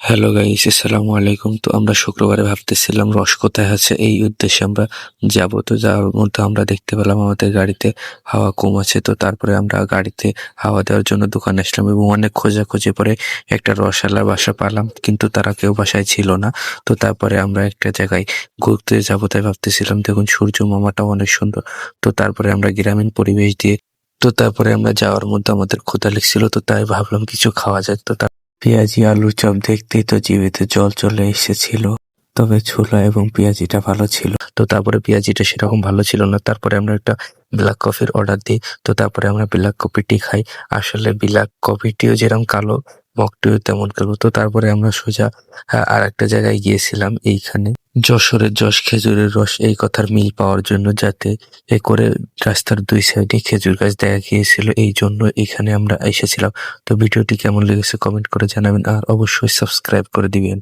Hello guys, আসসালামু আলাইকুম। তো আমরা শুক্রবারে ভাবতেছিলাম রস কোথায় আছে, এই উদ্দেশ্যে আমরা যাব। তো যাওয়ার মধ্যে আমরা দেখতে পেলাম আমাদের গাড়িতে হাওয়া কম আছে। তো তারপরে আমরা গাড়িতে হাওয়া দেওয়ার জন্য দোকানে আসলাম এবং অনেক খোঁজাখুঁজি পরে একটা রসওয়ালার বাসা পেলাম, কিন্তু তারা কেউ বাসায় ছিল না। তো তারপরে আমরা একটা জায়গায় ঘুরতে যাবো তাই ভাবতেছিলাম। দেখুন সূর্য মামাটাও অনেক সুন্দর। তো তারপরে আমরা গ্রামীণ পরিবেশ দিয়ে তারপরে আমরা যাওয়ার মধ্যে আমাদের ক্ষুধা লেগেছিল, তো তাই ভাবলাম কিছু খাওয়া যায়। তো পেঁয়াজি আলুর চপ দেখতেই তো জিভেতে জল চলে এসেছিল। তবে ছোলা এবং পেঁয়াজিটা ভালো ছিল। তো তারপরে পেঁয়াজিটা সেরকম ভালো ছিল না। তারপরে আমরা একটা ব্ল্যাক কফির অর্ডার দিই। তো তারপরে আমরা ব্ল্যাক কফিটি খাই। আসলে ব্ল্যাক কফিটিও যেরকম কালো, মগটিও তেমন কালো। তো তারপরে আমরা সোজা আর একটা জায়গায় গিয়েছিলাম, এইখানে যশোরের যশ খেজুরের রস, এই কথার মিল পাওয়ার জন্য, যাতে এ করে রাস্তার দুই সাইডে খেজুর গাছ দেখা গিয়েছিল, এই জন্য এখানে আমরা এসেছিলাম। তো ভিডিওটি কেমন লেগেছে কমেন্ট করে জানাবেন আর অবশ্যই সাবস্ক্রাইব করে দিবেন।